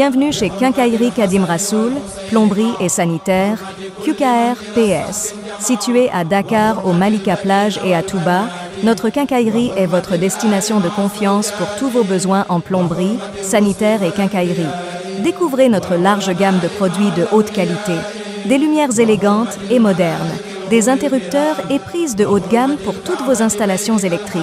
Bienvenue chez Quincaillerie Kadim Rassoul, plomberie et sanitaire, QKR PS. Situé à Dakar, au Malika Plage et à Touba, notre quincaillerie est votre destination de confiance pour tous vos besoins en plomberie, sanitaire et quincaillerie. Découvrez notre large gamme de produits de haute qualité, des lumières élégantes et modernes, des interrupteurs et prises de haute gamme pour toutes vos installations électriques.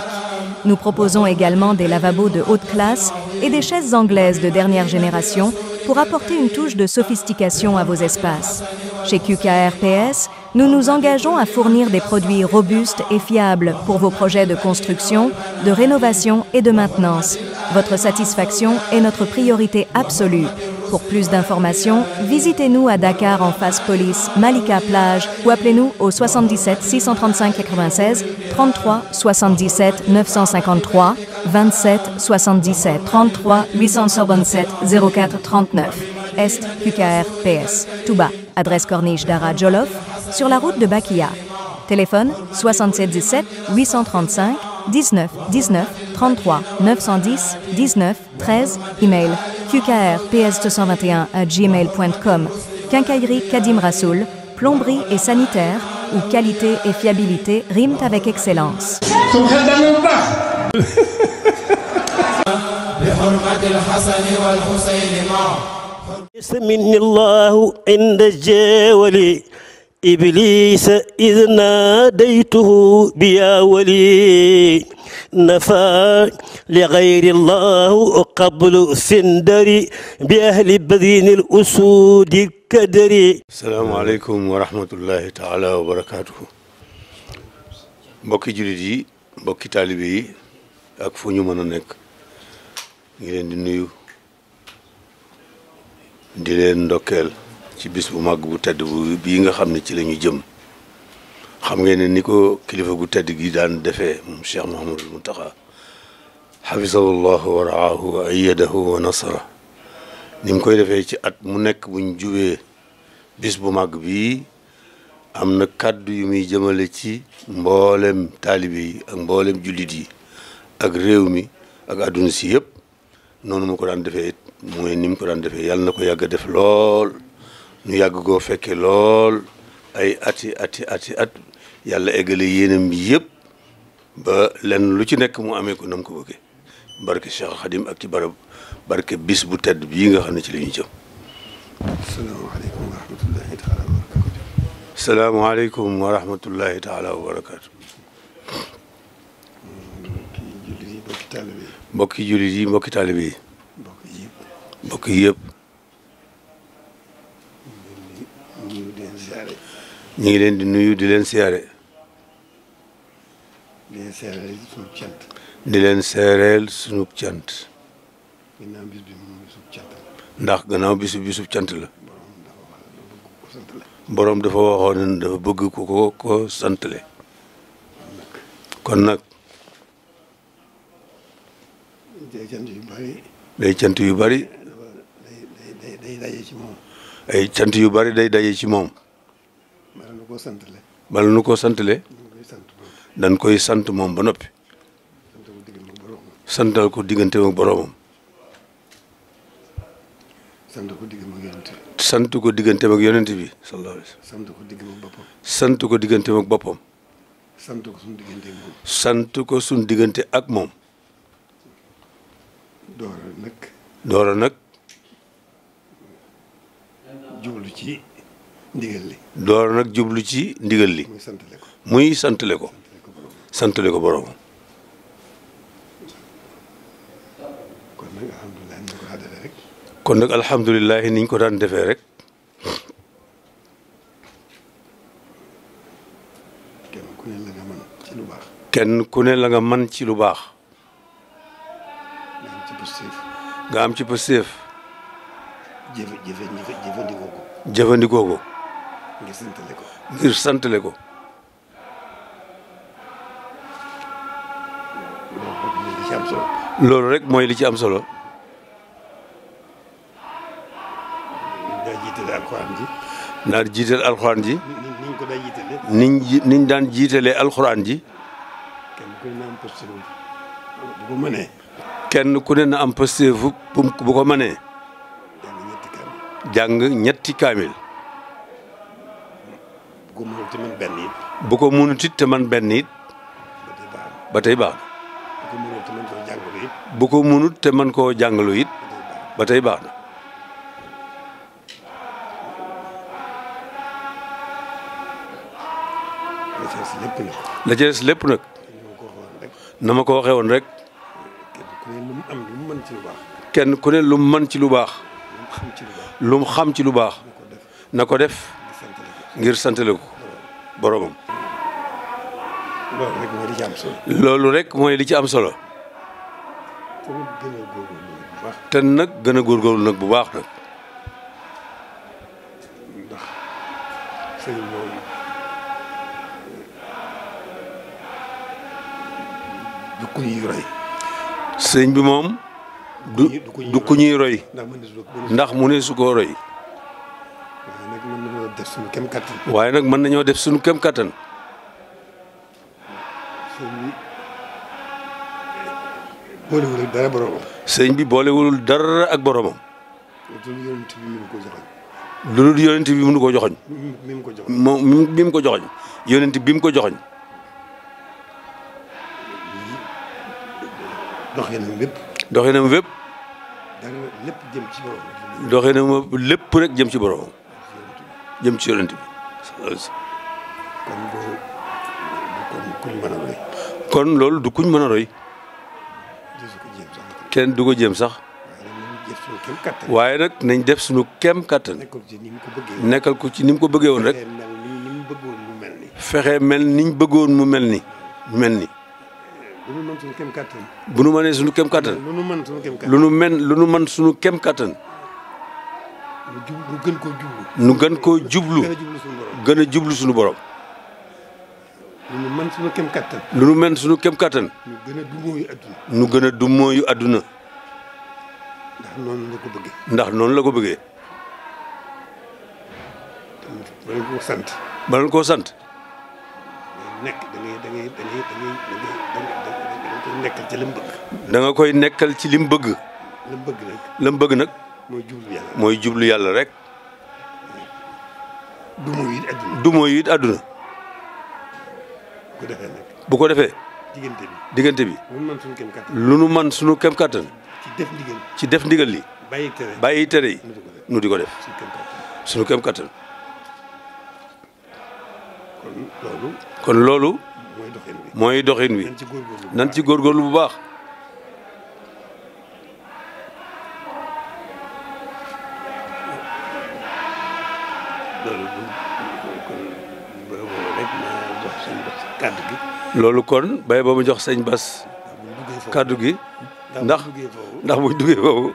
Nous proposons également des lavabos de haute classe et des chaises anglaises de dernière génération pour apporter une touche de sophistication à vos espaces. Chez QKR PS, nous nous engageons à fournir des produits robustes et fiables pour vos projets de construction, de rénovation et de maintenance. Votre satisfaction est notre priorité absolue. Pour plus d'informations, visitez-nous à Dakar en face police, Malika Plage ou appelez-nous au 77 635 96 33 77 953 27 77 33 867 04 39. Est QKR PS. Touba. Adresse Corniche Dara Jolof sur la route de Bakia. Téléphone 77 17 835 19 19 33 910 19 13. Email qkrps221@gmail.com. Quincaillerie Kadim Rassoul, plomberie et sanitaire, où qualité et fiabilité riment avec excellence. إبليس إذ ناديته بيا ولي نفى لغير الله قبل سندري بأهل بذين الأسود الكدري. السلام عليكم ورحمة الله تعالى وبركاته. mbokki jullit yi mbokki taalibe yi ak fu ñu mën a nekk ngi leen di nuyu di leen ndokkeel ci bis bu mag bu tedd bu bii nga xam ne ci la ñu jëm xam ngeen ne ni ko kilifa gu tedd gi daan defee moom Cheikh Mouhamadul Mountakha hafizahullahu wa raahu wa ayyadahu wa nasara ni mu koy defee ci at mu nekk buñ jubee bis bu mag bii am na kàddu yu muy jëmale ci mboolem taalibe yi ak mboolem jullit yi ak réew mi ak àdduna si yëpp noonu mu ko daan defee it mooy ni mu ko daan defee yàlla na ko yàgg a def lool ñu yàgg koo fekke lool ay ati at yàlla eggale yéenam bi yëpp ba lenn lu ci nekk mu amee ko nam ko bëggee barke Cheikh Khadim ak ci barab barke bis bu tedd bii nga xam ne ci la ñu jëm. salaamaaleykum wa rahmatullahi taala wa barakaatu. mbokki jullit yi mbokki taalibe yi. mbokk yi yëpp. ñu ngi leen di nuyu di leen siyaare. di leen seereel sunu cant. di leen seereel sunu cant. gannaaw bis bi moom bisub cant la. ndax gannaaw bisub cant la. borom dafa waxoon ne dafa bëgg ko santale. kon nag. day cant yu bari. day cant yu bari. day daje ci moom. ay cant yu bari day daje ci moom. bala nu ko santale. bala nu ko santale. dañ koy sant moom ba noppi. santal ko digganteem ak boromam. sant ko digganteem ak yonent bi. sant ko digganteem ak yonent bi sallallahu alayhi wa sallam. sant ko digganteem ak boppam. sant ko digganteem ak boppam. sant ko suñu diggante ak moom. sant ko suñu diggante ak moom. doora nag. jublu ci ndigal li. doora nag jublu ci ndigal li. muy santale ko. santale ko boromam. kon nag alhamdulilah niñ ko daan defee rek. kenn ku ne la nga mën ci lu baax. kenn ku ne la nga mën ci lu baax. nga am ci pësteef. nga am ci pësteef. jëfandikoo ko. jëfandikoo ko. ngir santale ko. ngir santale ko. loolu rek mooy li ci am solo. daa jiitale alxuraan ji. naa jiital alxuraan ji. niñ ko daa jiitale. niñ daan jiitalee alxuraan ji. kenn ku ne na am pësteef bu ko mënee. kenn ku ne na am pësteef bu ko mënee. jàng jàng ñetti kaamil. bu ko mënul te man benn it. bu ko mënut it te man benn it. ba tey baax na. bu ko mënut te man koo jàngalu it. ba tey baax na. la ca des lépp nag. na ma ko waxee woon rek. kenn ku ne lu mu mën ci lu baax. lu mu xam ci lu baax. na ko def ngir santale ko boromam. loolu rek mooy li ci am solo. te nag gën a góorgóorlu nag bu baax nag. sëñ bi moom du ku ñuy roy ndax mu ne su ko roy. waaye nag mën nañoo def suñu kem kattan. boolewul dara boromam. sëñ bi boolewul dara ak boromam. lu dul yonent bi mënu ko joxoñ. moom mi mu ko joxoñ. yonent bi mu ko joxoñ. doxinam wépp. lépp jëm ci borom. doxinam lépp rek jëm ci boromam. jëm ci yonent bi. kon loolu du kuñ mën a roy. kenn du ko jéem sax. waaye nag nañ def suñu kem kattan. nekkal ko ci ni mu ko bëggee woon rek. fexe mel niñ bëggoon mu mel ni. bu nu mënee suñu kem kattan. lu nu mën suñu kem kattan. nu gën koo jublu. gën a jublu suñu borom. lu nu mën suñu kem kattan. lu nu mën suñu kem kattan. nu gën a dummóoyu adduna. ndax noonu la ko bëggee. bala koo sant. bala koo sant. nekkal ci lim bëgg. da nga koy nekkal ci lim bëgg. lim bëgg nag. mooy jublu yàlla rek. du mooy it adduna. bu ko defee. diggante bi. lu nu man suñu kem kattan. ci def ndigal li. bàyyi tere yi. nu di ko def. suñu kem kattan. kon loolu. mooy doxin wi. nan ci góorgóorlu bu baax. loolu kon bay ba mu jox sëñ Bass kàddu gi. ndax buñ duggee foofu.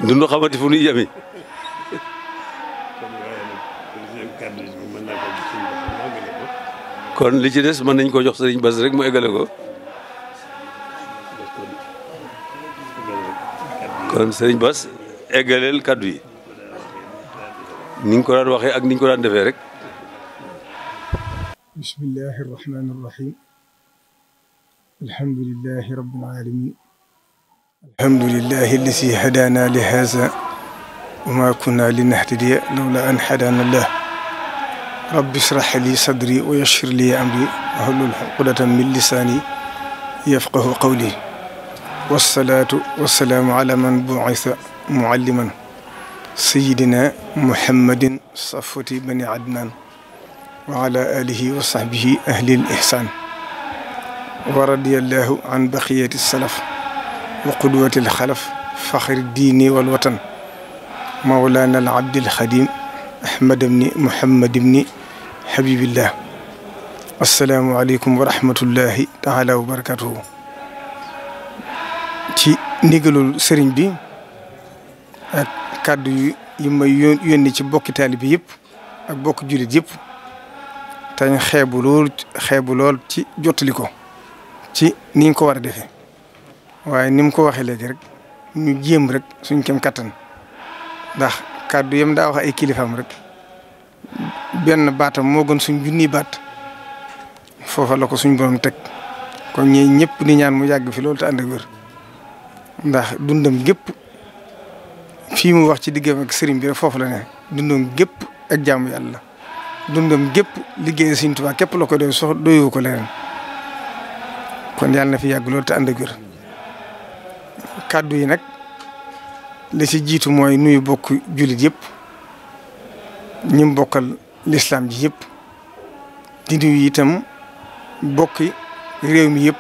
duñu xamati fu ñuy yemi. kon li ci des mën nañ ko jox sëriñ Bass rek mu eggale ko. kon sëriñ Bass eggaleel kàddu yi. ni nga ko daan waxee ak ni ñu ko daan defee rek. bismillahi irrahmani irrahim alhamdulilahi rabbil alamin alhamdulilahi alladi hadana li haza wa ma kunna linahtadiya lawla an hadana allah rabbi israh li sadri wa yassir li amri wahlul uqdatan min lisani yafqahu qawli wassalatu wassalaamu ala man bu'itha mualliman sayidina muhammadin safwati bani adnan wa ala alihi wa sahbihi ahli al-ihsan wa radiyallahu an baqiyati salaf wa qudwati al-khalaf fakhri diini wal watan mawlana al-abd al-khadim ahmad ibn muhammad ibn habibillah. assalaamu aleykum wa rahmatullahi taala wa barakatuhu. ci ndigalul sëriñ bi ak kàddu yi may yónni ci bokki taalibe yëpp ak bokki jullit yëpp tañ xeebu lool ci jottali ko ci ni ñu ko war a defee waaye ni mu ko waxee léegi rek ñu jéem rek suñ kem kattan ndax kàddu yam daa wax ay kilifaam rek benn baatam moo gën suñ junniy baat foofa la ko suñ borom teg kon ñi ñëpp di ñaan mu yàgg fi loolu te ànd ak wér ndax dundam gépp fii mu wax ci diggam ak sëriñ bi rek foofu la ne dundam gépp ak jaamu yàlla dundam gépp liggéey Sëriñ Tuubaa képp la ko doy sox doyoo ko leneen kon yàlla na fi yàgg loolu te ànd ak wér kàddu yi nag li ci jiitu mooy nuyu bokk jullit yëpp ñi bokkal lislaam ji yëpp di nuyu itam bokki réew mi yëpp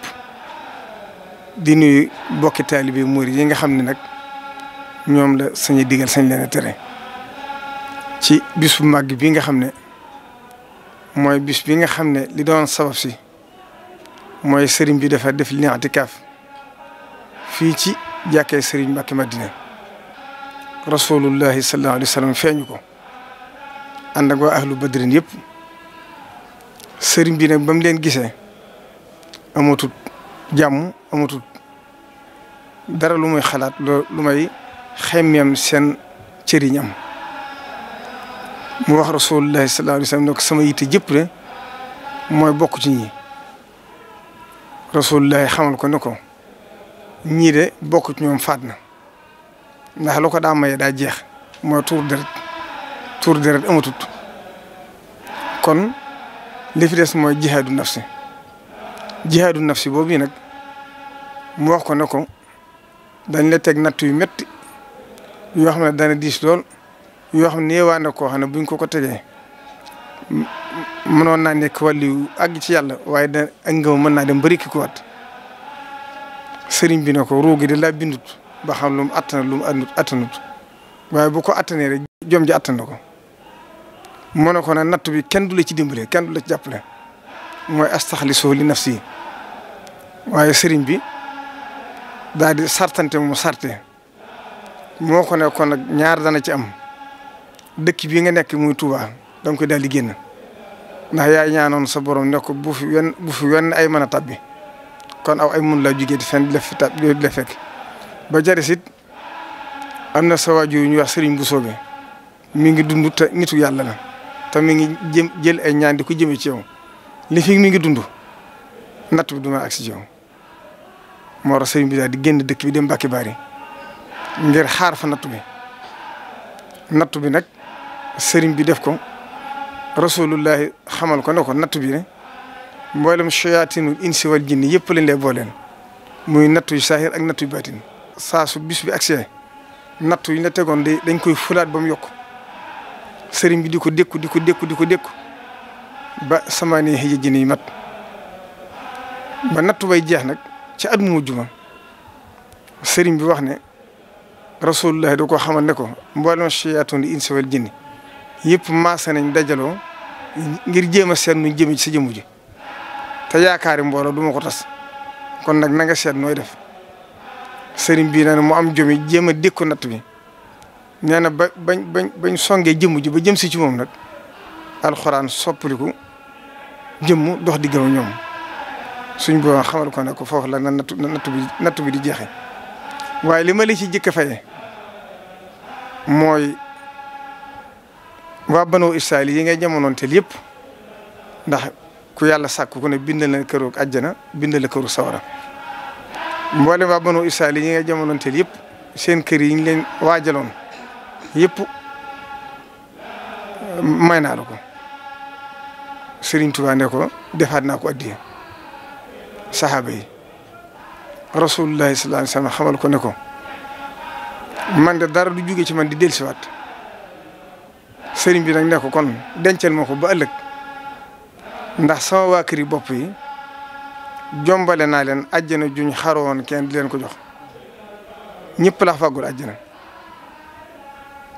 di nuyu bokki taalibe murid yi nga xam ne nag ñoom la sañ digal sañ leen a tere ci bis bu màgg bi nga xam ne mooy bis bi nga xam ne li doon sabab si mooy sëriñ bi dafa def li i'tikaaf fii ci jàkkee sëriñ Mbàkke Madina rasulullahi sallallahu alayhi wa sallam feeñu ko ànd ak waa ahlu badrin yëpp sëriñ bi nag ba mu leen gisee amatut jàmm amatut dara lu muy xalaat lu may xemmeem seen cëriñam mu wax rasulullahi sallallahu alayhi wa sallam ne ko sama yitte jëpp de mooy bokk ci ñi rasulullahi xamal ko ne ko ñii de bokk ci ñoom faat na ndax lu ko daa maye daa jeex mooy tuur deret amatut kon li fi des mooy jihaadu nafsi boobu nag mu wax ko ne ko dañ la teg natt yu métti yoo xam ne dana diis lool yoo xam ne yeewaa na koo xam ne buñ ko tegee mënoon naa nekk wàllu àgg ci yàlla waaye da ak ngëm mën naa dem bari ki ko wat sëriñ bi ne ko ruugi de laa bindut ba xam lu mu attana lu mu attanut waaye bu ko attanee rek jom ji attan na ko mu ne ko nag natt bi kenn du la ci dimbale kenn du la ci jàppale mooy astaxlisu li nafsi waaye sëriñ bi daal di sartante mu sarte moo ko ne kon nag ñaar dana ci am dëkk bii nga nekk muy Touba da nga koy daal di génn ndax yaay ñaanoon sa borom ne ko bu fi wenn ay mën a tabbi kon aw ay mun laa jugee di fenn di la fekk ba jaris it am na sa waajur yu ñuy wax sëriñ bu soobee mi ngi dund te nitu yàlla la te mi ngi jël ay ñaan di ko jëmee ci yow li fi mi ngi dund natt bi du ma agsi ci yow moo tax sëriñ bi daal di génn dëkk bi dem Mbàkke Bari ngir xaar fa natt bi nag sëriñ bi def ko rasulullahi xamal ko ne ko natt bi ne mboolem shayatinul insi wal jinni yëpp lañ lay booleen muy nattu yu saahir ak nattu yu baatin saa su bis bi agsee nattu yi la tegoon dañ koy fulaat ba mu yokk sëriñ bi di ko dékku ba samaani xëy jinni yi mat ba nattu bay jeex nag ci at mu mujj ma sëriñ bi wax ne rasulullah da ko xamal ne ko mboolem shayatin insi wal jinni yëpp maasa nañ dajaloo ngir jéem a seet nuñ jëmee ci sa jëmm ji te yaakaari mbooloo du ma ko tas kon nag na nga seet nooy def sëriñ bii nee na mu am jomi jéem a dékku natt bi nee na bañ songee jëmm ji ba jëm si ci moom nag alxuraan soppaliku jëmm dox diggam ak ñoom suñ boo xamal ko ne ko foofu la na nattu bi di jeexe waaye li ma la ci jëkk a faye mooy waa Banu Israayil yi ngay jamonoonteel yëpp ndax ku yàlla sàkk ku ne bindal na këru àjjana bindal la këru sawara mboolem waa Banu Israayil yi ngay jamonoonteel yëpp seen kër yi ñu leen waajaloon yëpp may naa la ko Sëriñ Tuubaa ne ko defaat naa ko addiya saxaaba yi rasulullahi sallallahu alayhi wa sallam xamal ko ne ko man de dara du jóge ci man di dellusiwaat sëriñ bi nag ne ko kon dencal ma ko ba ëllëg ndax sama waa kër yi bopp yi jombale naa leen àjjana juñ xaroon kenn di leen ko jox ñëpp la fàggul àjjana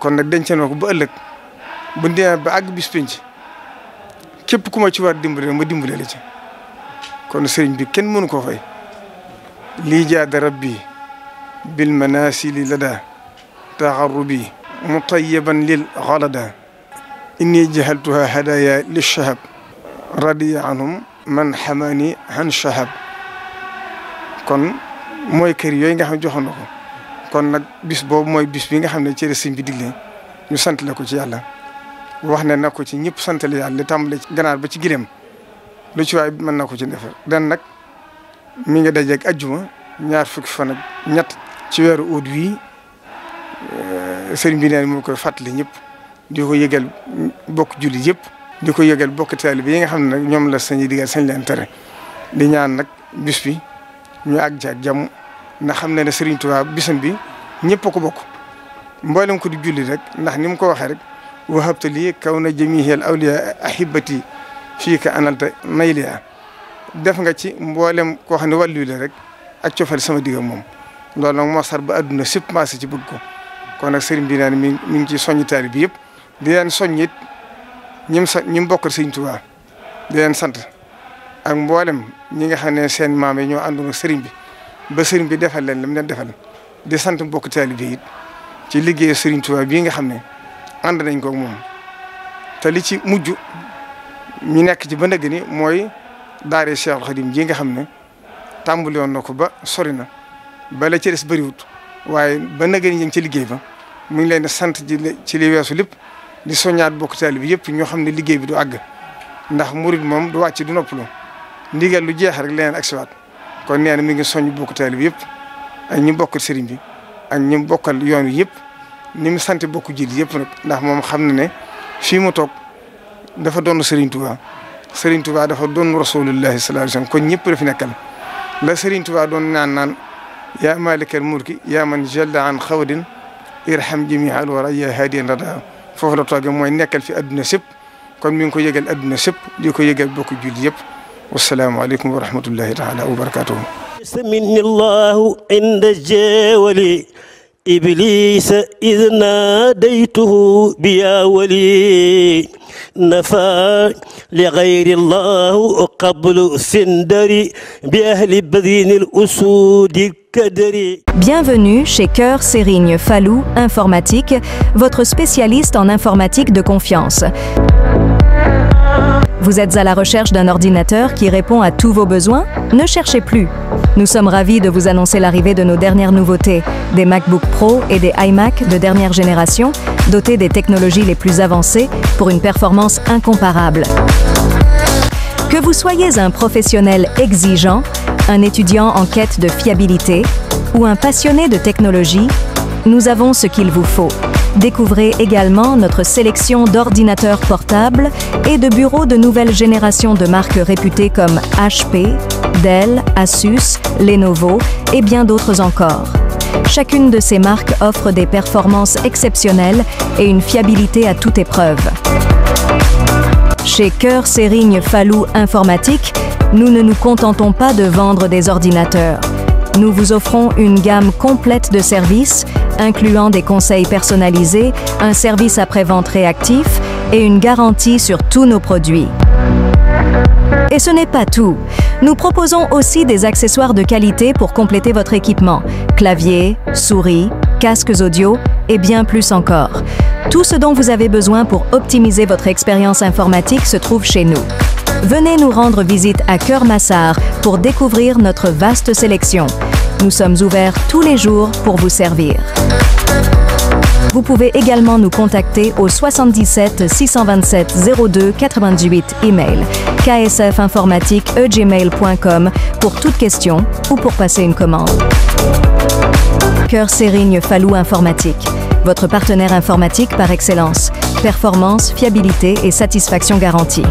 kon nag dencal ma ko ba ëllëg bu ndee ba àgg bis penc képp ku ma ci war dimbale ma dimbale la ci kon sëriñ bi kenn mënu koo fay lii jaada rabbi bil manasili lada taxarrubi mutayyiban lil xalada inni jahaltuha hadaya li shahab radiya anhum man xamaani han shahab kon mooy kër yooyu nga xam ne joxoon na ko kon nag bis boobu mooy bis bi nga xam ne ci la sëñ bi digle ñu sant la ko ci yàlla wax ne na ko ci ñëpp sant la yàlla li tàmbale ci ganaar ba ci gileem lu ci waay mën na ko ci defar den nag mi nga dajeeg ajjuma ñaar fukki fan ak ñett ci weeru août wi sëriñ bi neen moo koy fàttali ñëpp di ko yëgal bokk julli yëpp di ko yëgal bokk taalibe yi nga xam ne nag ñoom la sañuy digal sañ leen tere di ñaan nag bis bi ñu àgg ci ak jàmm ndax xam ne ne Sëriñ Tuubaa bisam bi ñëpp a ko bokk mboolem ko di julli rek ndax ni mu ko waxee rek wahabta lii kaw na jamihil awliya ahibati fii ka analta nayliya def nga ci mboolem koo xam ne wàllu la rek ak cofeel sama digg moom loolu nag moo sar ba àdduna sépp maase ci bëgg ko kon nag sëriñ bi naan mi ngi ci soññi taalibe bi yëpp di leen soññit ñim bokkal Sëriñ Tuubaa di leen sant ak mboolem ñi nga xam ne seen maam yi ñoo àndoon ak sëriñ bi ba sëriñ bi defal leen lam leen defal di sant mbokk taalibe bi it ci liggéeyu Sëriñ Tuubaa bii nga xam ne ànd nañ ko ak moom te li ci mujj ñu nekk ci ba ndëgg ni mooy daare Cheikhul Khadim ji nga xam ne tàmbali woon na ko ba sori na ba la ci des bëriwut waaye ba ndëgg ni ñu ngi ci liggéey ba mu ngi leen di sant ci li weesu lépp di soññaat bokk taalibe bi yëpp ñoo xam ne liggéey bi du àgg ndax murid moom du wàcc du noppalu ndigal lu jeex rek leneen ak siwaat kon nee na mi ngi soññ bokk taalibe bi yëpp ak ñi bokkal sëriñ bi ak ñi bokkal yoon wi yëpp ni mu sant bokk jullit yëpp nag ndax moom xam na ne fii mu toog dafa doon Serigne Touba Serigne Touba dafa doon rasulullahi sallallahu alayhi wasallam kon ñëpp la fi nekkal la Serigne Touba doon naan yaa malikal mulki yaa man jalla an xawdin irham jami'al wara yaa hadiyan rada foofu la toogee mooy nekkal fi adduna sëpp kon mi ngi ko yëgal adduna sëpp di ko yëgal bokk jullit yëpp wasalaamaaleykum wa rahmatullahi taala wa barakatuhu سمني الله عند الجاول إبليس إذ ناديته بيا ولي نفى لغير الله قبل سندري بأهل بذين الأسود الكدري. Bienvenue chez Cœur Sérigne Fallou Informatique, votre spécialiste en informatique de confiance. Vous êtes à la recherche d'un ordinateur qui répond à tous vos besoins? Ne cherchez plus. Nous sommes ravis de vous annoncer l'arrivée de nos dernières nouveautés, des MacBook Pro et des iMac de dernière génération, dotés des technologies les plus avancées pour une performance incomparable. Que vous soyez un professionnel exigeant, un étudiant en quête de fiabilité ou un passionné de technologie, nous avons ce qu'il vous faut. Découvrez également notre sélection d'ordinateurs portables et de bureaux de nouvelle génération de marques réputées comme HP, Dell, Asus, Lenovo et bien d'autres encore. Chacune de ces marques offre des performances exceptionnelles et une fiabilité à toute épreuve. Chez Cœur Sérigne Fallou Informatique, nous ne nous contentons pas de vendre des ordinateurs. Nous vous offrons une gamme complète de services, incluant des conseils personnalisés, un service après-vente réactif et une garantie sur tous nos produits. Et ce n'est pas tout. Nous proposons aussi des accessoires de qualité pour compléter votre équipement. Clavier, souris, casques audio et bien plus encore. Tout ce dont vous avez besoin pour optimiser votre expérience informatique se trouve chez nous. Venez nous rendre visite à Cœur Massar pour découvrir notre vaste sélection. Nous sommes ouverts tous les jours pour vous servir. Vous pouvez également nous contacter au 77 627 02 98 email ksfinformatique@gmail.com pour toute question ou pour passer une commande. Cœur Sérigne Fallou Informatique, votre partenaire informatique par excellence. Performance, fiabilité et satisfaction garantie.